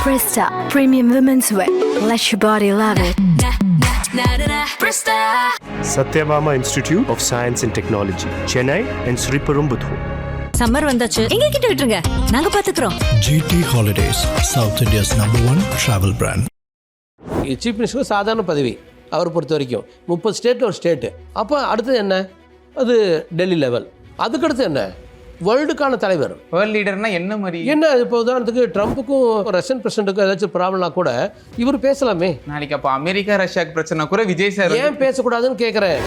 Presta Premium Women's Wear. Let your body love it. Satyabama Institute of Science and Technology, Chennai and Sri Perumbudur. Summer வந்தாச்சு, எங்க கிட்ட விட்டுருங்க, நாங்க பாத்துக்கிறோம். GT Holidays, South India's #1 travel brand. Chief minister சாதாரண பதவி அவர் பொறுத்த வரைக்கும் 30 ஸ்டேட்டில் ஒரு ஸ்டேட்டு. அப்போ அடுத்தது என்ன? அது டெல்லி லெவல். அதுக்கடுத்து என்ன? வேர்ல்டுக்கான தலைவர். வேர்ல்ட் லீடர்னா என்ன மாதிரி? என்ன இப்போ உதாரணத்துக்கு ட்ரம்ப்புக்கும் ரஷ்யன் பிரசிடென்ட்டுக்கும் ஏதாச்சும் ப்ராப்ளம்னா கூட இவர் பேசலாமே. நாளைக்கு அப்போ அமெரிக்கா ரஷ்யாவுக்கு பிரச்சனை கூட விஜய் சார் ஏன் பேசக்கூடாதுன்னு கேட்குறேன்.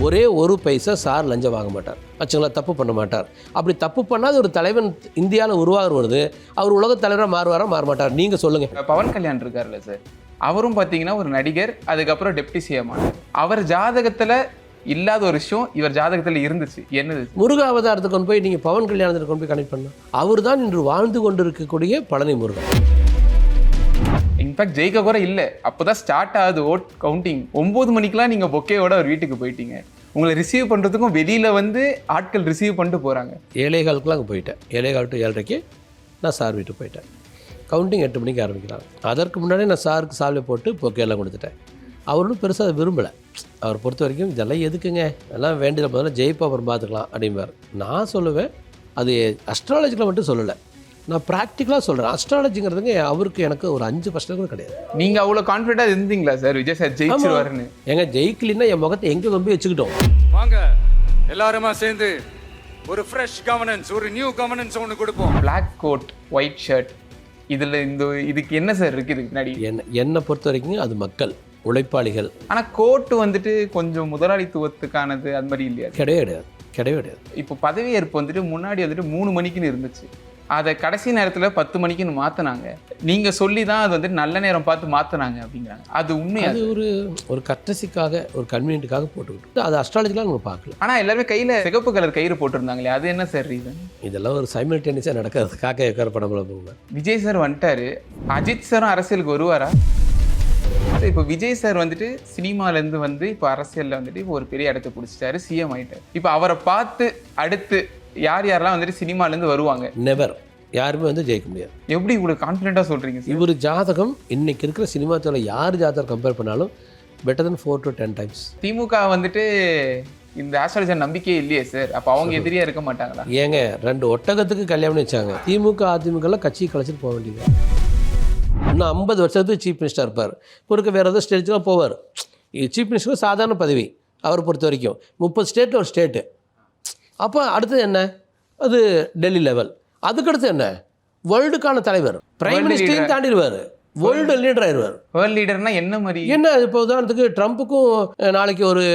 ஒரே ஒரு பைசா சார் லஞ்சம் வாங்க மாட்டார், ஆச்சுங்களா? தப்பு பண்ண மாட்டார். அப்படி தப்பு பண்ணாத ஒரு தலைவன் இந்தியாவில் உருவாகிறது, அவர் உலக தலைவராக மாறுவாரா மாற மாட்டார்? நீங்கள் சொல்லுங்கள். பவன் கல்யாண் இருக்கார்ல சார், அவரும் பார்த்தீங்கன்னா ஒரு நடிகர், அதுக்கப்புறம் டெப்டி சிஎம் ஆனார். அவர் ஜாதகத்தில் இல்லாத ஒரு விஷயம் இவர் ஜாதகத்தில் இருந்துச்சு. என்னது? முருக அவதாரத்தை கொண்டு போய் நீங்கள் பவன் கல்யாணத்தை கொண்டு போய் கனெக்ட் பண்ண, அவர் தான் இன்று வாழ்ந்து கொண்டு இருக்கக்கூடிய பழனி முருகன். இன்ஃபேக்ட் ஜெயிக்க கூட இல்லை, அப்போதான் ஸ்டார்ட் ஆகுது ஓட் கவுண்டிங். 9 மணிக்கெலாம் நீங்கள் பொக்கேவோட ஒரு வீட்டுக்கு போயிட்டீங்க. உங்களை ரிசீவ் பண்ணுறதுக்கும் வெளியில் வந்து ஆட்கள் ரிசீவ் பண்ணிட்டு போகிறாங்க. 7:15 அங்கே போயிட்டேன். 7:15 to 7:30 நான் சார் வீட்டுக்கு போயிட்டேன். கவுண்டிங் 8 மணிக்கு ஆரம்பிக்கிறாங்க. அதற்கு முன்னாடி நான் சாருக்கு சால்வை போட்டு பொக்கேலாம் கொடுத்துட்டேன். அவரும் பெருசாக அதை விரும்பலை. அவர் பொறுத்த வரைக்கும் இதெல்லாம் எதுக்குங்க, இதெல்லாம் வேண்டியதை முதல்ல ஜெயிப்பா அப்புறம் பார்த்துக்கலாம் அப்படிம்பார். நான் சொல்லுவேன், அது அஸ்ட்ராலஜிக்கலாக மட்டும் சொல்லலை, நான் ப்ராக்டிக்கலாக சொல்கிறேன். அஸ்ட்ராலஜிங்கிறதுங்க அவருக்கு எனக்கு ஒரு 5% கூட கிடையாது. நீங்கள் அவ்வளோ கான்ஃபிடென்ட்டாக இருந்தீங்களா சார் விஜய் சார் ஜெயிச்சிருவாருன்னு? எங்க ஜெயிக்கலின்னா என் முகத்தை எங்கே கொண்டு போய் வச்சுக்கிட்டோம். வாங்க எல்லாருமா சேர்ந்து ஒரு ஃப்ரெஷ் கவர்னன்ஸ், ஒரு நியூ கவர்னன்ஸ் ஒன்று கொடுப்போம். பிளாக் கோட் ஒயிட் ஷர்ட், இதில் இதுக்கு என்ன சார் இருக்குது பின்னாடி? என்னை பொறுத்த வரைக்கும் அது மக்கள் உழைப்பாளிகள். ஆனால் கோட்டு வந்துட்டு கொஞ்சம் முதலாளித்துவத்துக்கானது அது மாதிரி இல்லையா? கிடையாது. இப்போ பதவியேற்பு வந்துட்டு முன்னாடி வந்துட்டு 3 மணிக்குன்னு இருந்துச்சு, அதை கடைசி நேரத்தில் 10 மணிக்குன்னு மாற்றினாங்க. நீங்கள் சொல்லி தான் அது வந்துட்டு நல்ல நேரம் பார்த்து மாற்றினாங்க அப்படிங்கிறாங்க. அது உண்மையாக? அது ஒரு கட்டசிக்காக, ஒரு கன்வீனியன்ட்டுக்காக போட்டுக்கிட்டு அது அஸ்ட்ராலஜிலாம் நம்ம பார்க்கல. ஆனால் எல்லாருமே கையில் சிகப்பு கலர் கயிறு போட்டிருந்தாங்களே, அது என்ன சார் ரீசன்? இதெல்லாம் ஒரு சைமல்டேனியஸாக நடக்காது. காக்க வைக்கிற படம்ல போங்க. விஜய் சார் வந்துட்டாரு, அஜித் சாரும் அரசியலுக்கு வருவாரா? இப்போ விஜய் சார் வந்துட்டு சினிமாலேருந்து வந்து இப்போ அரசியலில் வந்துட்டு இப்போ ஒரு பெரிய இடத்த பிடிச்சிட்டாரு, சிஎம் ஆகிட்டார். இப்போ அவரை பார்த்து அடுத்து யாரெல்லாம் வந்துட்டு சினிமாலேருந்து வருவாங்க? நெவர், யாருமே வந்து ஜெயிக்க முடியாது. எப்படி இவ்வளோ கான்ஃபிடென்ட்டாக சொல்கிறீங்க? இவர் ஜாதகம் இன்னைக்கு இருக்கிற சினிமா துறையில் யார் ஜாதகம் கம்பேர் பண்ணாலும் பெட்டர் தென் 4 to 10 times. திமுக வந்துட்டு இந்த ஆஸ்ட்ராலஜர் நம்பிக்கையே இல்லையே சார், அப்போ அவங்க எதிரியா இருக்க மாட்டாங்களா? ஏங்க 2 ஒட்டகத்துக்கு கல்யாணம் வச்சாங்க. திமுக அதிமுகலாம் கட்சி கழிச்சிட்டு போக வேண்டியது. இன்னும் 50 வருஷத்துக்கு சீஃப் மினிஸ்டர் இருப்பார். பொறுக்க வேறு ஏதோ ஸ்டேட்டுக்கு போவார். சீஃப் மினிஸ்டர் சாதாரண பதவி அவர் பொறுத்த வரைக்கும் 30 ஸ்டேட்டில் ஒரு ஸ்டேட்டு. அப்போ அடுத்தது என்ன? அது டெல்லி லெவல். அதுக்கடுத்து என்ன? வேர்ல்டுக்கான தலைவர். பிரைம் மினிஸ்டரையும் தாண்டிடுவார், வேர்ல்டு லீடர் ஆயிடுவார். வேர்ல்ட் லீடர்னா என்ன மாதிரி? என்ன இப்போ உதாரணத்துக்கு ட்ரம்ப்புக்கும் நாளைக்கு ஒரு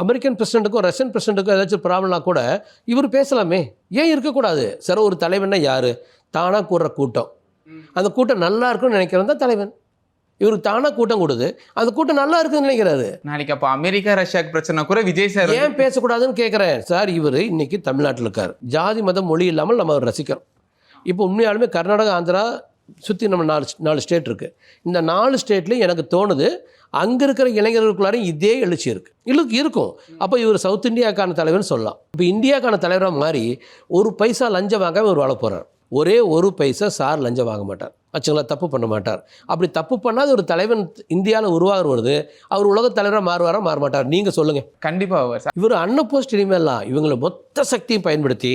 அமெரிக்கன் பிரசிடென்ட்டுக்கும் ரஷ்யன் பிரசிடென்ட்டுக்கும் ஏதாச்சும் ப்ராப்ளம்னா கூட இவர் பேசலாமே. ஏன் இருக்கக்கூடாது? சார் ஒரு தலைவன்னா யார்? தானாக கூடுற கூட்டம். அந்த கூட்டம் நல்லா இருக்குன்னு நினைக்கிறது தான் தலைவன். இவருக்கு தானாக கூட்டம் கொடுது, அந்த கூட்டம் நல்லா இருக்குன்னு நினைக்கிறாரு. நாளைக்கு அப்போ அமெரிக்கா ரஷ்யாவுக்கு பிரச்சனை கூட விஜய் சார் ஏன் பேசக்கூடாதுன்னு கேட்குறேன். சார் இவர் இன்னைக்கு தமிழ்நாட்டில் இருக்கார். ஜாதி மதம் மொழி இல்லாமல் நம்ம அவர் ரசிக்கிறோம். இப்போ உண்மையாலுமே கர்நாடகா ஆந்திரா சுற்றி நம்ம 4 ஸ்டேட் இருக்குது. இந்த 4 ஸ்டேட்லேயும் எனக்கு தோணுது அங்கே இருக்கிற இளைஞர்களுக்குள்ளாரையும் இதே எழுச்சி இருக்கும். அப்போ இவர் சவுத் இந்தியாவுக்கான தலைவர்னு சொல்லலாம். இப்போ இந்தியாவுக்கான தலைவராக மாறி ஒரு பைசா லஞ்சம் வாங்காமல் இவர் வாழ போகிறார். ஒரே ஒரு பைசா சார் லஞ்சம் வாங்க மாட்டார், ஆச்சுங்களா? தப்பு பண்ண மாட்டார். அப்படி தப்பு பண்ணாத ஒரு தலைவன் இந்தியாவில் உருவாகிறது, அவர் உலக தலைவராக மாறுவாரா மாற மாட்டார்? நீங்கள் சொல்லுங்கள். கண்டிப்பாக சார். இவர் அன்னபோஸ்ட் இனிமேலாம் இவங்களை மொத்த சக்தியும் பயன்படுத்தி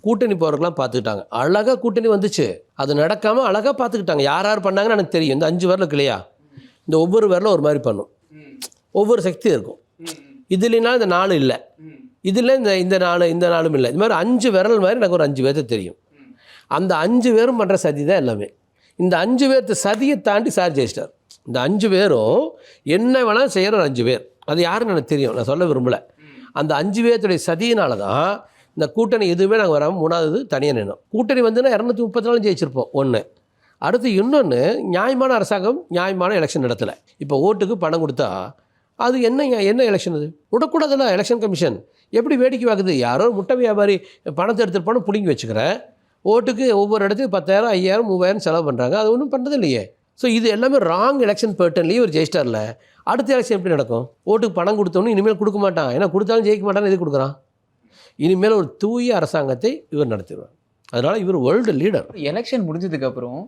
கூட்டணி போகிறதுக்கெலாம் பார்த்துக்கிட்டாங்க. அழகாக கூட்டணி வந்துச்சு, அது நடக்காமல் அழகாக பார்த்துக்கிட்டாங்க. யார் பண்ணாங்கன்னு எனக்கு தெரியும். இந்த 5 விரலுக்கு இல்லையா, இந்த ஒவ்வொரு விரலும் ஒரு மாதிரி பண்ணும், ஒவ்வொரு சக்தி இருக்கும். இதுலனா இந்த 4 இல்லை, இதில் இந்த 4 இல்லை. இது மாதிரி 5 விரல் மாதிரி எனக்கு ஒரு 5 பேர்த்து தெரியும். அந்த 5 பேரும் பண்ணுற சதி தான் எல்லாமே. இந்த 5 பேர்த்து சதியை தாண்டி சார் ஜெயிச்சிட்டார். இந்த 5 பேரும் என்ன வேணாலும் செய்கிற ஒரு 5 பேர். அது யாருன்னு எனக்கு தெரியும், நான் சொல்ல விரும்பலை. அந்த 5 பேர்த்துடைய சதியினால தான் இந்த கூட்டணி எதுவுமே நாங்கள் வராமல் 3வது தனியாக நின்னோம். கூட்டணி வந்துன்னா 234 ஜெயிச்சிருப்போம். ஒன்று. அடுத்து இன்னொன்று, நியாயமான அரசாங்கம் நியாயமான எலெக்ஷன் நடத்தலை. இப்போ ஓட்டுக்கு பணம் கொடுத்தா அது என்ன எலெக்ஷன்? அது விடக்கூடாதுல்ல. எலெக்ஷன் கமிஷன் எப்படி வேடிக்கை பார்க்குது? யாரோ முட்டை வியாபாரி பணத்தை எடுத்துகிட்டு போனால் பிடிங்கி வச்சுக்கிறேன். ஓட்டுக்கு ஒவ்வொரு இடத்துக்கு 10,000 5,000 3,000 செலவு பண்ணுறாங்க. அது ஒன்றும் பண்ணுறது இல்லையே. ஸோ இது எல்லாமே ராங் எலெக்ஷன் பேட்டர்ன்லேயே ஒரு ஜெயிஸ்டாரில். அடுத்த எலெக்ஷன் எப்படி நடக்கும்? ஓட்டுக்கு பணம் கொடுத்தோன்னு இனிமேல் கொடுக்க மாட்டான், ஏன்னா கொடுத்தாலும் ஜெயிக்க மாட்டான்னு எது கொடுக்குறான்? இனிமேல் ஒரு தூய அரசாங்கத்தை இவர் நடத்திடுவார். அதனால் இவர் வேர்ல்டு லீடர். எலெக்ஷன் முடிஞ்சதுக்கு அப்புறம்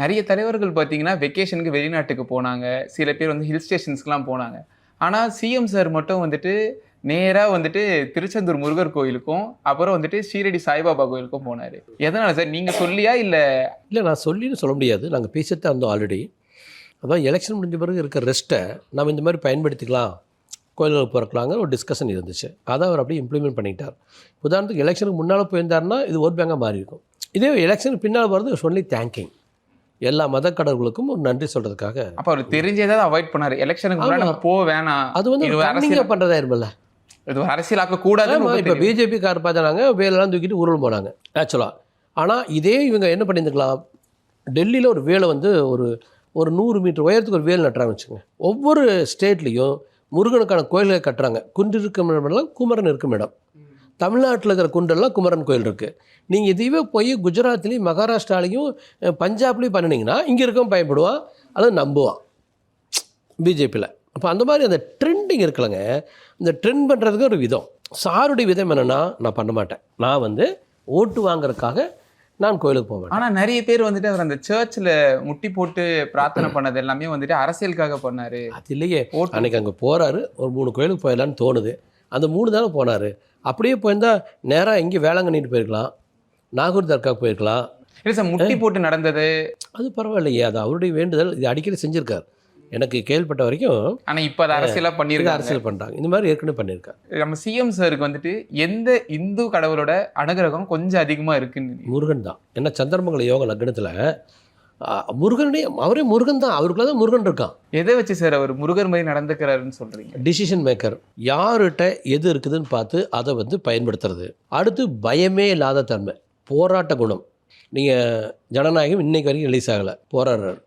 நிறைய தலைவர்கள் பார்த்தீங்கன்னா வெக்கேஷனுக்கு வெளிநாட்டுக்கு போனாங்க, சில பேர் வந்து ஹில் ஸ்டேஷன்ஸ்க்குலாம் போனாங்க. ஆனால் சிஎம் சார் மட்டும் வந்துட்டு நேராக வந்துட்டு திருச்செந்தூர் முருகர் கோயிலுக்கும் அப்புறம் வந்துட்டு ஸ்ரீரடி சாய்பாபா கோயிலுக்கும் போனார். எதனால் சார், நீங்கள் சொல்லியா இல்லை? இல்லை, நான் சொல்லின்னு சொல்ல முடியாது, நாங்கள் பேசிட்டு தான் இருந்தோம் ஆல்ரெடி. அதான் எலெக்ஷன் முடிஞ்ச பிறகு இருக்கிற ரெஸ்ட்டை நம்ம இந்த மாதிரி பயன்படுத்திக்கலாம், கோயில்களுக்கு பிறக்கலாங்க ஒரு டிஸ்கஷன் இருந்துச்சு. அதை அவர் அப்படியே இம்ப்ளிமெண்ட் பண்ணிட்டார். உதாரணத்துக்கு எலெக்ஷனுக்கு முன்னால் போயிருந்தாருன்னா இது ஓட் பேங்காக மாறி இருக்கும். இதே எலெக்ஷனுக்கு பின்னால் போகிறது சொல்லி தேங்கிங், எல்லா மத கடவுளுக்கும் ஒரு நன்றி சொல்கிறதுக்காக. அப்போ அவர் தெரிஞ்சேதான் அவாய்ட் பண்ணார். எலெக்ஷனுக்கு முன்னாடி நம்ம போக வேணாம், அது வந்து அரசியல் பண்ணுறதா இருமில்ல, இது அரசியலாக்க கூடாது. இப்போ பிஜேபி கார் பார்த்தாங்க, வேலெல்லாம் தூக்கிட்டு ஊரில் போனாங்க ஆக்சுவலாக. ஆனால் இதே இவங்க என்ன பண்ணியிருந்துக்கலாம், டெல்லியில் ஒரு வேலை வந்து ஒரு 100 மீட்டர் உயரத்துக்கு ஒரு வேல் நட்டுறாங்க வச்சுக்கோங்க. ஒவ்வொரு ஸ்டேட்லேயும் முருகனுக்கான கோயில்களை கட்டுறாங்க. குன்று இருக்கும் இடமெல்லாம் குமரன் இருக்கும் இடம். தமிழ்நாட்டில் இருக்கிற குன்றெல்லாம் குமரன் கோயில் இருக்குது. நீங்கள் இதுவே போய் குஜராத்லேயும் மகாராஷ்டிராலையும் பஞ்சாப்லேயும் பண்ணினீங்கன்னா இங்கே இருக்கவும் பயப்படுவான், அதை நம்புவான் பிஜேபியில். அப்போ அந்த மாதிரி அந்த ட்ரெண்டிங் இருக்கலைங்க. இந்த ட்ரெண்ட் பண்ணுறதுக்கு ஒரு விதம். சாருடைய விதம் என்னென்னா, நான் பண்ண மாட்டேன், நான் வந்து ஓட்டு வாங்குறதுக்காக நான் கோயிலுக்கு போவேன். ஆனால் நிறைய பேர் வந்துட்டு அவர் அந்த சர்ச்சில் முட்டி போட்டு பிரார்த்தனை பண்ணது எல்லாமே வந்துட்டு அரசியலுக்காக பண்ணார். அது இல்லையே, அன்றைக்கி அங்கே போகிறாரு, ஒரு 3 கோயிலுக்கு போயிடலான்னு தோணுது. அந்த 3 தானே போனார். அப்படியே போயிருந்தால் நேராக எங்கேயும் வேளாங்கண்ணிட்டு போயிருக்கலாம், நாகூர் தர்காவுக்கு போயிருக்கலாம். இல்லை சார், முட்டி போட்டு நடந்தது அது பரவாயில்லையே, அது அவருடைய வேண்டுதல். இது அடிக்கடி செஞ்சுருக்கார் எனக்கு கேள்விப்பட்ட வரைக்கும். ஆனால் இப்போ அதை அரசியலாக பண்ணியிருக்காங்க, அரசியல் பண்ணுறாங்க. இந்த மாதிரி ஏற்கனவே பண்ணியிருக்காரு. நம்ம சிஎம் சாருக்கு வந்துட்டு எந்த இந்து கடவுளோட அனுகிரகம் கொஞ்சம் அதிகமாக இருக்குன்னு? முருகன் தான். ஏன்னா சந்திரமங்கல யோக லக்னத்தில் முருகனே, அவரே முருகன் தான், அவருக்குள்ள தான் முருகன் இருக்கான். எதை வச்சு சார் அவர் முருகர் மாதிரி நடந்துக்கிறாருன்னு சொல்கிறீங்க? டிசிஷன் மேக்கர், யார்கிட்ட எது இருக்குதுன்னு பார்த்து அதை வந்து பயன்படுத்துறது. அடுத்து பயமே இல்லாத தன்மை, போராட்ட குணம். நீங்கள் ஜனநாயகம் இன்னைக்கு வரைக்கும் ரிலீஸ் ஆகலை, போராடுறாரு.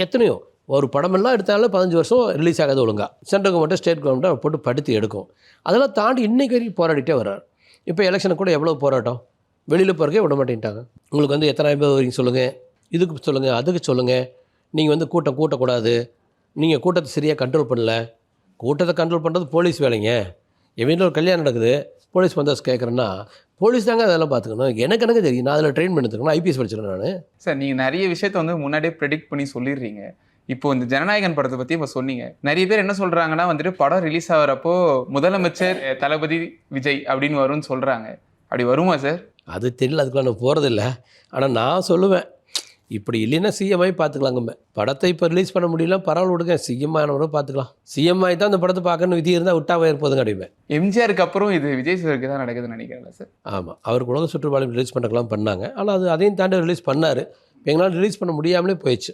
எத்தனையோ ஒரு படமெல்லாம் எடுத்தாலும் 15 வருஷம் ரிலீஸ் ஆகாது ஒழுங்காக. சென்ட்ரல் கவர்மெண்ட்டு ஸ்டேட் கவர்மெண்ட்டை போட்டு படுத்தி எடுக்கும். அதெல்லாம் தாண்டி இன்றைக்கு வரைக்கும் போராடிட்டே வர்றார். இப்போ எலெக்ஷனுக்கு கூட எவ்வளோ போராட்டம், வெளியில் போகிறக்கே விட மாட்டேன்ட்டாங்க. உங்களுக்கு வந்து எத்தனை பேர் வரீங்க சொல்லுங்கள், இதுக்கு சொல்லுங்கள், அதுக்கு சொல்லுங்கள், நீங்கள் வந்து கூட்டம் கூட்டக்கூடாது, நீங்கள் கூட்டத்தை சரியாக கண்ட்ரோல் பண்ணல. கூட்டத்தை கண்ட்ரோல் பண்ணுறது போலீஸ் வேலைங்க. என் வீட்டில் ஒரு கல்யாணம் நடக்குது, போலீஸ் வந்தால் கேட்குறேன்னா போலீஸ் தாங்க அதெல்லாம் பார்த்துக்கணும். எனக்கு தெரியும், நான் அதில் ட்ரெயின் பண்ணிட்டுருக்கேன், ஐபிஎஸ் படிச்சிருக்கேன் நான். சார், நீங்கள் நிறைய விஷயத்தை வந்து முன்னாடியே ப்ரெடிக்ட் பண்ணி சொல்லிடுறீங்க. இப்போ இந்த ஜனநாயகன் படத்தை பற்றி இப்போ சொன்னீங்க. நிறைய பேர் என்ன சொல்கிறாங்கன்னா வந்துட்டு படம் ரிலீஸ் ஆகிறப்போ முதலமைச்சர் தளபதி விஜய் அப்படின்னு வரும்னு சொல்கிறாங்க. அப்படி வருமா சார்? அது தெரியல, அதுக்குலாம் நான் போகிறதில்ல. ஆனால் நான் சொல்லுவேன், இப்படி இல்லைன்னா சிஎம்ஐ பார்த்துக்கலாங்க. படத்தை இப்போ ரிலீஸ் பண்ண முடியல, பரவாயில்ல விடுங்க, சிஎம் ஆனவரை பார்த்துக்கலாம். சிஎம்ஐ தான் அந்த படத்தை பார்க்கணும், விதி இருந்தால் விட்டாவே இருப்பதுங்க அடிப்பேன். எம்ஜிஆருக்கு அப்புறம் இது விஜய் சாருக்கு தான் நடக்குதுன்னு நினைக்கிறேன் சார். ஆமாம், அவருக்கு உலக சுற்றுப்பாளையம் ரிலீஸ் பண்ணுறதுலாம் பண்ணாங்க. ஆனால் அதையும் தாண்டி ரிலீஸ் பண்ணார். எங்களால் ரிலீஸ் பண்ண முடியாமலே போயிடுச்சு.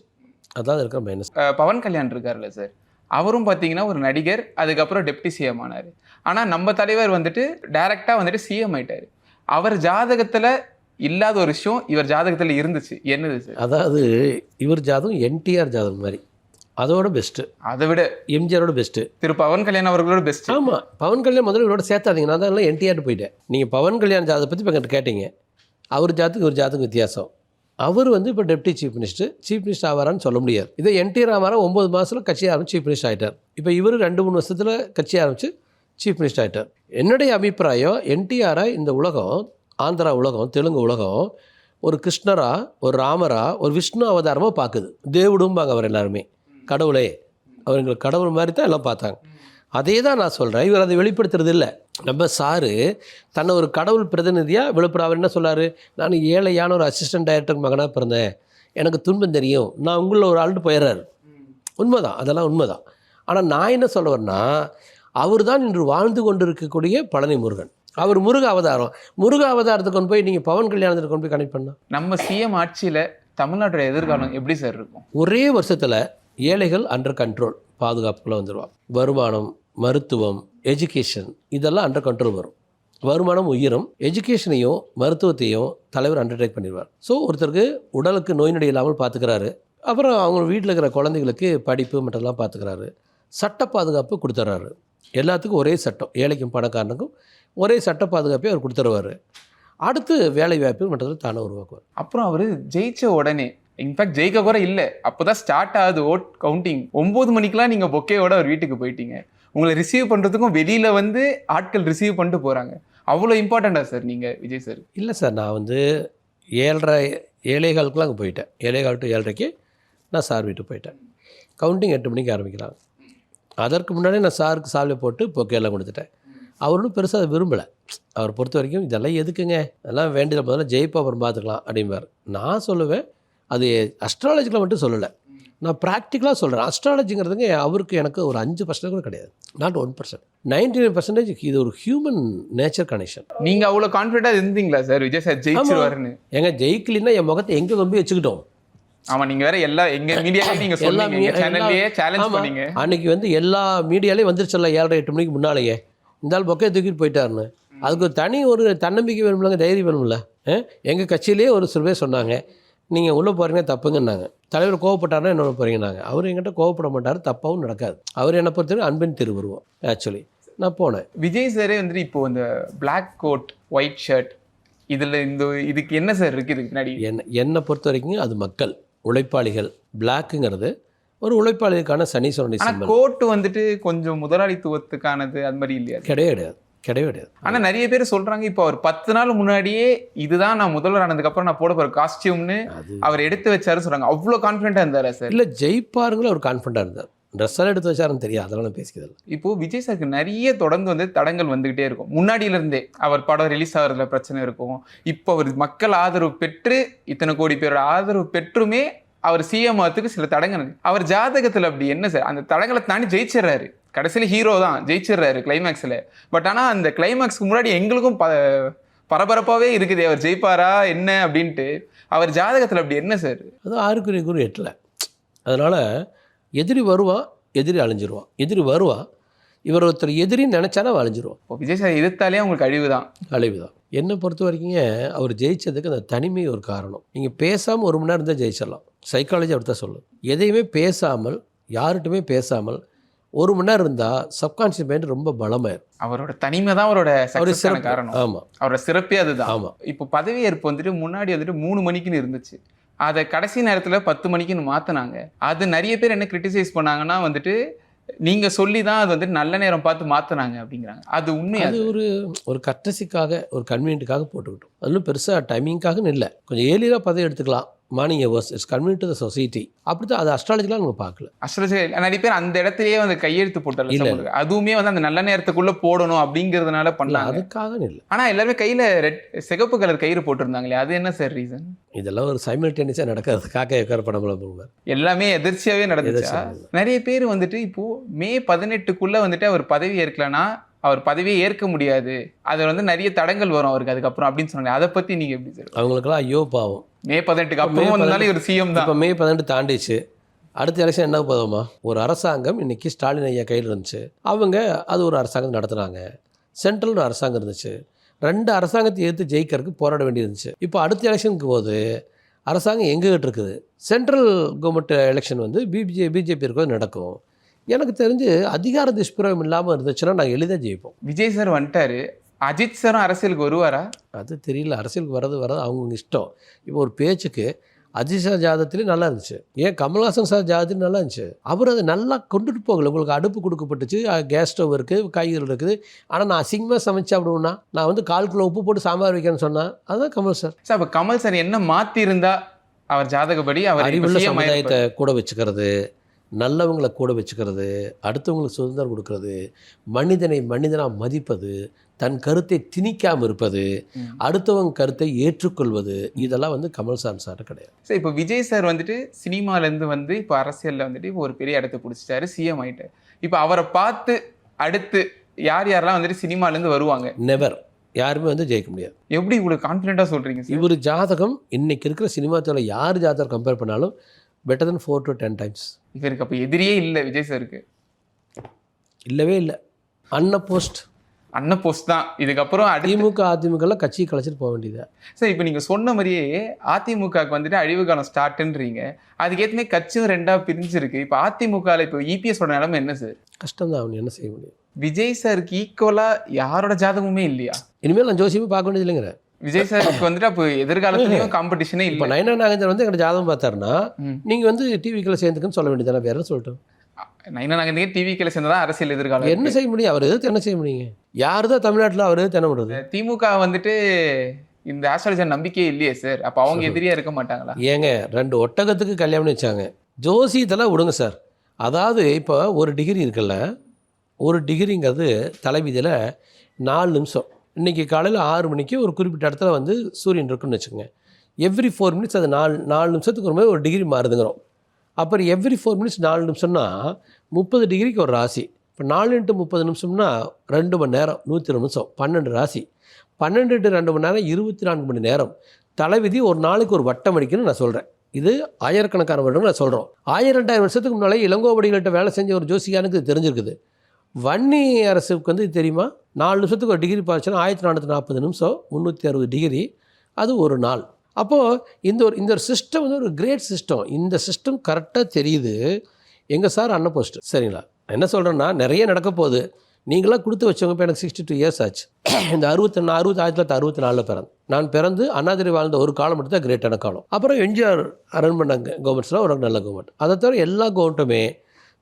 அதான் இருக்கிற மைனஸ். பவன் கல்யாண் இருக்கார்ல சார், அவரும் பார்த்தீங்கன்னா ஒரு நடிகர், அதுக்கப்புறம் டெப்டி சிஎம் ஆனார். ஆனால் நம்ம தலைவர் வந்துட்டு டைரெக்டாக வந்துட்டு சிஎம் ஆயிட்டார். அவர் ஜாதகத்தில் இல்லாத ஒரு விஷயம் இவர் ஜாதகத்தில் இருந்துச்சு. என்னது சார்? அதாவது இவர் ஜாதகம் என்டிஆர் ஜாதகம் மாதிரி, அதோட பெஸ்ட்டு. அதை விட எம்ஜிஆரோட பெஸ்ட்டு, திரு பவன் கல்யாண் அவர்களோட பெஸ்ட். ஆமாம், பவன் கல்யாண் முதல்ல இவரோட சேர்த்தாதீங்க. நான் தான் என்டிஆர் போயிட்டேன். நீங்கள் பவன் கல்யாண் ஜாதகத்தை பற்றி இப்போ என்கிட்ட கேட்டீங்க. அவர் ஜாதத்துக்கு ஒரு ஜாதகம் வித்தியாசம். அவர் வந்து இப்போ டெப்டி சீஃப் மினிஸ்டர் ஆவாரான்னு சொல்ல முடியாது. இதை என்டி ராமாராவ் 9 மாதத்தில் கட்சி ஆரம்பிச்சு சீஃப் மினிஸ்டர் ஆகிட்டார். இப்போ இவர் 2-3 வருஷத்தில் கட்சி ஆரம்பித்து சீஃப் மினிஸ்டர் ஆகிட்டார். என்னுடைய அபிப்பிராயம், என்டிஆரை இந்த உலகம், ஆந்திரா உலகம், தெலுங்கு உலகம் ஒரு கிருஷ்ணரா, ஒரு ராமரா, ஒரு விஷ்ணு அவதாரமாக பார்க்குது. தேவுடும்பாங்க அவர் எல்லாருமே, கடவுளே, அவர் எங்களுக்கு கடவுள் மாதிரி தான் எல்லாம் பார்த்தாங்க. அதே தான் நான் சொல்கிறேன், இவர் அதை வெளிப்படுத்துறது இல்லை. நம்ம சாரு தன்னை ஒரு கடவுள் பிரதிநிதியாக விழுப்புரம். அவர் என்ன சொன்னார், நான் ஏழையான ஒரு அசிஸ்டன்ட் டைரக்டருக்கு மகனாக பிறந்தேன், எனக்கு துன்பம் தெரியும், நான் உங்களில் ஒரு ஆள்கிட்ட போயிடுறாரு. உண்மைதான், அதெல்லாம் உண்மைதான். ஆனால் நான் என்ன சொல்ல வரேன்னா, அவர் தான் இன்று வாழ்ந்து கொண்டு இருக்கக்கூடிய பழனி முருகன். அவர் முருக அவதாரம். முருக அவதாரத்தை கொண்டு போய் நீங்கள் பவன் கல்யாணத்தை கொண்டு போய் கனெக்ட் பண்ணால், நம்ம சிஎம் ஆட்சியில் தமிழ்நாட்டோட எதிர்காலம் எப்படி சார் இருக்கும்? ஒரே வருஷத்தில் ஏழைகள் அண்டர் கண்ட்ரோல், பாதுகாப்புக்குள்ளே வந்துடுவாங்க. வருமானம், மருத்துவம், எஜுகேஷன், இதெல்லாம் அண்டர் கண்ட்ரோல் வரும். வருமானம் உயரும், எஜுகேஷனையும் மருத்துவத்தையும் தலைவர் அண்டர்டேக் பண்ணிடுவார். ஸோ ஒருத்தருக்கு உடலுக்கு நோய் நொடி இல்லாமல் பார்த்துக்கிறாரு. அப்புறம் அவங்க வீட்டில் இருக்கிற குழந்தைகளுக்கு படிப்பு மற்றெல்லாம் பார்த்துக்கிறாரு. சட்ட பாதுகாப்பு கொடுத்துட்றாரு. எல்லாத்துக்கும் ஒரே சட்டம், ஏழைக்கும் பணக்காரனுக்கும் ஒரே சட்ட பாதுகாப்பே அவர் கொடுத்துருவார். அடுத்து வேலை வாய்ப்பு மற்றதில் தானே உருவாக்குவார். அப்புறம் அவர் ஜெயிச்ச உடனே, இன்ஃபேக்ட் ஜெயிக்க கூட இல்லை, அப்போ தான் ஸ்டார்ட் ஆகுது ஓட் கவுண்டிங். 9 மணிக்கெலாம் நீங்கள் பொக்கேயோட அவர் வீட்டுக்கு போயிட்டீங்க. உங்களை ரிசீவ் பண்ணுறதுக்கும் வெளியில் வந்து ஆட்கள் ரிசீவ் பண்ணிட்டு போகிறாங்க. அவ்வளோ இம்பார்ட்டண்ட்டா சார் நீங்கள் விஜய் சார்? இல்லை சார், நான் வந்து ஏழேகாலுக்குலாம் அங்கே போயிட்டேன். 7:15 to 7:30 நான் சார் வீட்டுக்கு போயிட்டேன். கவுண்டிங் 8 மணிக்கு ஆரம்பிக்கிறாங்க. அதற்கு முன்னாடியே நான் சாருக்கு சால்வை போட்டு பொக்கேலாம் கொடுத்துட்டேன். அவரும் பெருசாக அதை விரும்பலை. அவர் பொறுத்த வரைக்கும் இதெல்லாம் எதுக்குங்க, அதெல்லாம் வேண்டியதை முதல்ல ஜெயிப்பா அப்புறம் பார்த்துக்கலாம் அப்படிம்பார். நான் சொல்லுவேன் அது அஸ்ட்ராலஜிக்கலாக மட்டும் சொல்லலை, நான் ப்ராக்டிக்கலாக சொல்கிறேன். அஸ்ட்ராலஜிங்கிறதுங்க அவருக்கு எனக்கு ஒரு 5% கூட கிடையாது, நாட் 1%. 99% இது ஒரு ஹியூமன் நேச்சர் கனெக்ஷன். நீங்க அவ்வளவு கான்ஃபிடென்ட்டா இருந்தீங்களா சார் விஜய் சார் ஜெயிச்சிருவாருன்னு? எங்க ஜெயிக்கலின்னா என் முகத்தை எங்கே கொண்டு போய் வச்சுக்கிட்டோம். ஆமா, நீங்க வேற எங்க மீடியாலயே நீங்க சொன்னீங்க, எங்க சேனல்லயே சேலஞ்ச் பண்ணீங்க. அன்னைக்கு எல்லா மீடியாலையும் வந்துருச்சுல்ல 7:30-8 மணிக்கு முன்னாலேயே இந்த ஆள் பொக்கையை தூக்கிட்டு போயிட்டாருன்னு. அதுக்கு ஒரு தனி ஒரு தன்னம்பிக்கை வேணும்லங்க, தைரியம் வேணும்ல. எங்கள் கட்சியிலேயே ஒரு சில பேர் சொன்னாங்க நீங்கள் உள்ளே போகிறீங்க தப்புங்கன்னாங்க. தலைவர் கோவப்பட்டாருன்னா என்ன போகிறீங்கன்னாங்க. அவர் என்கிட்ட கோவப்பட மாட்டார், தப்பாகவும் நடக்காது. அவர் என்னை பொறுத்தவரை அன்பின் திருவுருவம். ஆக்சுவலி நான் போனேன். விஜய் சாரே இப்போ இந்த பிளாக் கோட் ஒயிட் ஷர்ட் இதில் இதுக்கு என்ன சார் இருக்குது இதுக்கு பின்னாடி? என்னை பொறுத்த வரைக்கும் அது மக்கள் உழைப்பாளிகள். பிளாக்குங்கிறது ஒரு உழைப்பாளிகளுக்கான சனீஸ்வரனை சிம்பல். கோட்டு கொஞ்சம் முதலாளித்துவத்துக்கானது அது மாதிரி இல்லையா? கிடையாது. ஆனால் நிறைய பேர் சொல்கிறாங்க இப்போ அவர் 10 நாள் முன்னாடியே இதுதான் நான் முதல்வர் ஆனதுக்கப்புறம் நான் போட போகிற காஸ்டியூம்னு அவர் எடுத்து வச்சாரு சொல்கிறாங்க. அவ்வளோ கான்ஃபிடென்ட்டாக இருந்தாரா சார்? இல்லை, ஜெயிப்பாருங்களும் அவர் கான்ஃபிடென்ட்டாக இருந்தார். ட்ரெஸ்ஸெல்லாம் எடுத்து வச்சாருன்னு தெரியாது, அதெல்லாம் நான் பேசிக்கிறதில்ல. இப்போது விஜய் சாருக்கு நிறைய தொடர்ந்து தடங்கள் வந்துக்கிட்டே இருக்கும். முன்னாடியிலேருந்தே அவர் படம் ரிலீஸ் ஆகிறதுல பிரச்சனை இருக்கும். இப்போ அவர் மக்கள் ஆதரவு பெற்று இத்தனை கோடி பேரோட ஆதரவு பெற்றுமே அவர் சிஎம் ஆகிறதுக்கு சில தடங்கள். அவர் ஜாதகத்தில் அப்படி என்ன சார்? அந்த தடங்களை தாண்டி ஜெயிச்சிடறாரு. கடைசியில் ஹீரோ தான் ஜெயிச்சிடுறாரு கிளைமேக்ஸில். பட் ஆனால் அந்த கிளைமேக்ஸ்க்கு முன்னாடி எங்களுக்கும் பரபரப்பாகவே இருக்குது, அவர் ஜெயிப்பாரா என்ன அப்படின்ட்டு. அவர் ஜாதகத்தில் அப்படி என்ன சார்? அதுவும் 6 குரு 8. அதனால் எதிரி வருவான், எதிரி அழிஞ்சிருவான். எதிரி வருவான், இவர் ஒருத்தர் எதிரின்னு நினச்சானா அழிஞ்சிருவான். இப்போ விஜய் சார் எதிர்த்தாலே அவங்களுக்கு அழிவு தான். என்னை பொறுத்த வரைக்கும் அவர் ஜெயிச்சதுக்கு அந்த தனிமை ஒரு காரணம். நீங்கள் பேசாமல் 1 மணி நேரம் இருந்தால் ஜெயிச்சிடலாம். சைக்காலஜி அப்படி தான் சொல்லும். எதையுமே பேசாமல், யார்கிட்டுமே பேசாமல் 1 மணி நேரம் இருந்தால் சப்கான்ஷியஸ் மைண்ட் ரொம்ப பலமாயிரும். அவரோட தனிமை தான் அவரோட காரணம். ஆமாம், அவரோட சிறப்பே அதுதான். ஆமாம். இப்போ பதவியேற்பு முன்னாடி 3 மணிக்குன்னு இருந்துச்சு. அதை கடைசி நேரத்தில் 10 மணிக்குன்னு மாற்றினாங்க. அது நிறைய பேர் என்ன கிரிட்டிசைஸ் பண்ணாங்கன்னா நீங்கள் சொல்லி தான் அது நல்ல நேரம் பார்த்து மாற்றினாங்க அப்படிங்கிறாங்க. அது உண்மையாக அது ஒரு கட்டசிக்காக, ஒரு கன்வீனியன்ட்டுக்காக போட்டுக்கிட்டோம். அதுவும் பெருசாக டைமிங்காக இல்லை. கொஞ்சம் ஏர்லியராக பதவி எடுத்துக்கலாம். Morning hours it's convenient to the society. அப்படி தான் அது அஸ்ட்ராலஜிலாம் நம்ம பார்க்கல. அஸ்ட்ராலஜி நிறைய பேர் அந்த இடத்துலயே கையெழுத்து போட்டாங்க. அதுவுமே அந்த நல்ல நேரத்துக்குள்ள போடணும் அப்படிங்கிறதுனால பண்ணலாம். அதுக்காக இல்லை. ஆனால் எல்லாருமே கையில் சிகப்பு கலர் கயிறு போட்டிருந்தாங்களே, அது என்ன சார் ரீசன்? இதெல்லாம் ஒரு சைமல்டேனியஸாக நடக்காது. காக்கா எக்கார படம்லாம் போடுவார். எல்லாமே எதிர்ச்சியாகவே நடந்துச்சு. நிறைய பேர் இப்போ மே 18க்குள்ள அவர் பதவி ஏற்கலன்னா அவர் பதவியை ஏற்க முடியாது, அது நிறைய தடங்கள் வரும் அவருக்கு அதுக்கப்புறம் அப்படின்னு சொன்னாங்க. அதை பற்றி நீங்கள் எப்படி சார்? அவங்களுக்குலாம் ஐயோ பாவம். மே 18க்கு அப்புறம் வந்தாலும் ஒரு சிஎம் தான். இப்போ மே 18 தாண்டிச்சு. அடுத்த எலெக்ஷன் என்ன போதுமா? ஒரு அரசாங்கம் இன்னைக்கு ஸ்டாலின் ஐயா கையில் இருந்துச்சு. அவங்க அது ஒரு அரசாங்கம் நடத்துனாங்க. சென்ட்ரல் ஒரு அரசாங்கம் இருந்துச்சு. 2 அரசாங்கத்தை எதிர்த்து ஜெயிக்கிறதுக்கு போராட வேண்டியிருந்துச்சு. இப்போ அடுத்த எலெக்ஷனுக்கு போது அரசாங்கம் எங்ககிட்ட இருக்குது. சென்ட்ரல் கவர்மெண்ட் எலெக்ஷன் பிஜேபி இருக்கிறது நடக்கும். எனக்கு தெரிஞ்சு அதிகார துஷ்பிரயோகம் இல்லாமல் இருந்துச்சுன்னா நாங்கள் எளிதாக ஜெயிப்போம். விஜய் சார் வந்துட்டாரு, அஜித் சாரும் அரசியலுக்கு வருவாரா? அது தெரியல. அரசியலுக்கு வர்றது அவங்க இஷ்டம். இப்போ ஒரு பேச்சுக்கு அஜித் சார் ஜாதகத்துலேயும் நல்லா இருந்துச்சு, ஏன் கமல்ஹாசன் சார் ஜாதகத்துலையும் நல்லா இருந்துச்சு. அவர் அதை நல்லா கொண்டுட்டு போகல. உங்களுக்கு அடுப்பு கொடுக்கப்பட்டுச்சு, கேஸ் ஸ்டவ் இருக்குது, காய்கறிகள் இருக்குது. ஆனால் நான் அசிங்கமாக சமைச்சு அப்படின்னா நான் 1 கிலோ உப்பு போட்டு சாம்பார் வைக்கிறேன்னு சொன்னால் அதுதான் கமல் சார். சார் அப்போ கமல் சார் என்ன மாற்றிருந்தா அவர் ஜாதகப்படி அவர் அறிவுள்ள சமுதாயத்தை கூட வச்சுக்கிறது, நல்லவங்களை கூட வச்சுக்கிறது, அடுத்தவங்களுக்கு சுதந்திரம் கொடுக்கறது, மனிதனாக மதிப்பது, தன் கருத்தை திணிக்காமல் இருப்பது, அடுத்தவங்க கருத்தை ஏற்றுக்கொள்வது, இதெல்லாம் கமல் சார் கிடையாது. சார் இப்போ விஜய் சார் சினிமாலேருந்து இப்போ அரசியலில் இப்போ ஒரு பெரிய இடத்த பிடிச்சிட்டாரு, சிஎம் ஆகிட்டார். இப்போ அவரை பார்த்து அடுத்து யாரெல்லாம் சினிமாலேருந்து வருவாங்க? நெவர். யாருமே ஜெயிக்க முடியாது. எப்படி இவ்வளோ கான்ஃபிடென்ட்டாக சொல்கிறீங்க? இவர் ஜாதகம் இன்னைக்கு இருக்கிற சினிமா துறையில் யார் ஜாதகம் கம்பேர் பண்ணாலும் பெட்டர் தென் 4 to 10 times. இவருக்கு அப்போ எதிரியே இல்லை விஜய் சாருக்கு? இல்லவே இல்லை. அன்ன போஸ்ட் தான். இதுக்கப்புறம் அதிமுகலாம் கட்சியை கலைச்சிட்டு போக வேண்டியது. சார் இப்போ நீங்கள் சொன்ன மாதிரியே அதிமுகவுக்கு அழிவு காலம் ஸ்டார்ட்ன்றீங்க. அதுக்கேற்றமே கட்சியும் 2ஆக பிரிஞ்சிருக்கு. இப்போ அதிமுகவில் இப்போ இபிஎஸோட நிலைமை என்ன சார்? கஷ்டம் தான். அவன் என்ன செய்ய முடியும்? விஜய் சாருக்கு ஈக்குவலாக யாரோட ஜாதகமுமே இல்லையா? இனிமேல் நான் ஜோசியமே பார்க்க வேண்டியது இல்லைங்கிற. விஜய் சாருக்கு அப்போ எதிர்காலத்துலயும் காம்படிஷனே இல்லை. இப்போ நயனா நாகேந்திரன் எங்கிட்ட ஜாதகம் பார்த்தாருன்னா நீங்கள் டிவிக்குள்ள சேர்ந்துக்குன்னு சொல்ல வேண்டியதானே, வேற சொல்லிட்டோம். நயனா நாகேந்திரன் டிவிக்குள்ள சேர்ந்தா அரசியல் எதிர்காலம் என்ன செய்ய முடியும்? அவர் எதிர்த்து என்ன செய்ய முடியுங்க? யார் தான் தமிழ்நாட்டில் அவர் எதிர்த்து என்ன பண்ணுறது? திமுக இந்த ஆஸ்ட்ராலஜர் நம்பிக்கையே இல்லையே சார். அப்போ அவங்க எதிரியா இருக்க மாட்டாங்களா? ஏங்க 2 ஒட்டகத்துக்கு கல்யாணம் வச்சாங்க. ஜோசியத்தெல்லாம் விடுங்க சார். அதாவது இப்போ ஒரு டிகிரி இருக்குல்ல, ஒரு டிகிரிங்கிறது தலைவிதியில் 4 நிமிஷம். இன்றைக்கி காலையில் 6 மணிக்கு ஒரு குறிப்பிட்ட இடத்துல வந்து சூரியன் இருக்குன்னு வச்சுக்கோங்க. எவ்ரி 4 மினிட்ஸ் அது 4 நிமிஷத்துக்கு ஒரு மாதிரி ஒரு டிகிரி மாறுதுங்கிறோம். அப்புறம் எவ்ரி 4 மினிட்ஸ் 4 நிமிஷம்னா 30 டிகிரிக்கு ஒரு ராசி. இப்போ 4 × 30 நிமிஷம்னா 2 மணி நேரம் 120 நிமிஷம் 12 ராசி. 12 × 2 மணி நேரம் 24 மணி நேரம். தலைவிதி ஒரு நாளைக்கு ஒரு வட்டம் அடிக்கணும்னு நான் சொல்கிறேன். இது ஆயிரக்கணக்கான வருடங்கள் நான் சொல்கிறோம். 1000-2000 வருஷத்துக்கு முன்னாலே இளங்கோவடிகள்கிட்ட வேலை செஞ்ச ஒரு ஜோசிகானுக்கு இது தெரிஞ்சிருக்குது. வன்னி அரசுக்கு வந்து தெரியுமா, 4 நிமிஷத்துக்கு ஒரு டிகிரி பார்த்துச்சுன்னா 1440 நிமிஷம் 360 டிகிரி, அது ஒரு நாள். அப்போது இந்த ஒரு சிஸ்டம் வந்து ஒரு கிரேட் சிஸ்டம். இந்த சிஸ்டம் கரெக்டாக தெரியுது. எங்கள் சார் அண்ணன் போஸ்ட் சரிங்களா. என்ன சொல்கிறேன்னா, நிறைய நடக்க போகுது. நீங்களாம் கொடுத்து வச்சவங்க. இப்போ எனக்கு 62 இயர்ஸ் ஆச்சு. இந்த 1964 பிறந்து நான் பிறந்து அண்ணாதிரி வாழ்ந்த ஒரு காலம் மட்டும் தான் கிரேட்டான காலம். அப்புறம் எம்ஜிஆர் ரன் பண்ணாங்க கவர்மெண்ட்ஸ்லாம் ஒரு நல்ல கவர்மெண்ட். அதை தவிர எல்லா கவர்மெண்ட்டுமே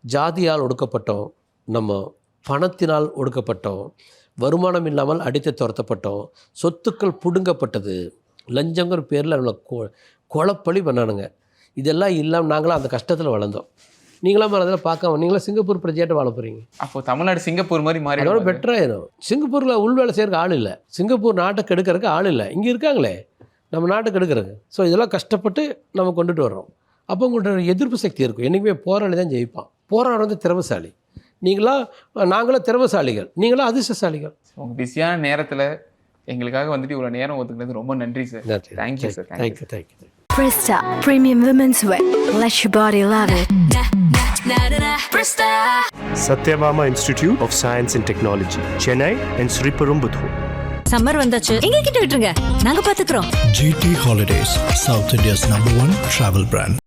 ஜாதியால் ஒடுக்கப்பட்டோம், நம்ம பணத்தினால் ஒடுக்கப்பட்டோம், வருமானம் இல்லாமல் அடித்து துரத்தப்பட்டோம், சொத்துக்கள் பிடுங்கப்பட்டது, லஞ்சங்கிற பேரில் நம்மளை கொலைப்பழி பண்ணானுங்க. இதெல்லாம் இல்லாமல் நாங்களாம் அந்த கஷ்டத்தில் வளர்ந்தோம். நீங்களாம் அதில் பார்க்காம நீங்களாம் சிங்கப்பூர் பிரஜையாட்ட வாழ போகிறீங்க. அப்போ தமிழ்நாடு சிங்கப்பூர் மாதிரி மாறி அதோட பெட்டராயிரும். சிங்கப்பூரில் உள் வேலை செய்கிறக்கு ஆள் இல்லை. சிங்கப்பூர் நாட்டை கெடுக்கிறதுக்கு ஆள் இல்லை. இங்கே இருக்காங்களே நம்ம நாட்டை கெடுக்கிறதுக்கு. ஸோ இதெல்லாம் கஷ்டப்பட்டு நம்ம கொண்டுட்டு வர்றோம். அப்போ உங்கள்கிட்ட எதிர்ப்பு சக்தி இருக்கும். என்றைக்குமே போராளி தான் ஜெயிப்பான். போராடுறது வந்து திறமைசாலி. நாங்களாம் திறமைசாலிகள், நீங்களாம் அதிர்ஷ்டசாலிகள். உங்கள் பிஸியான நேரத்தில் எங்களுக்காக வந்துட்டு இவ்வளோ நேரம் ஒதுக்குனது ரொம்ப நன்றி sir. Thank you sir. Thank you. Presta Premium Women's Wear. Let your body love it. Satyabama Institute of Science and Technology, Chennai and Sri Perumbudur. Summer வந்தாச்சு, எங்க கிட்ட விட்டுருங்க, நாங்க பாத்துக்கிறோம். GT Holidays, South India's #1 travel brand.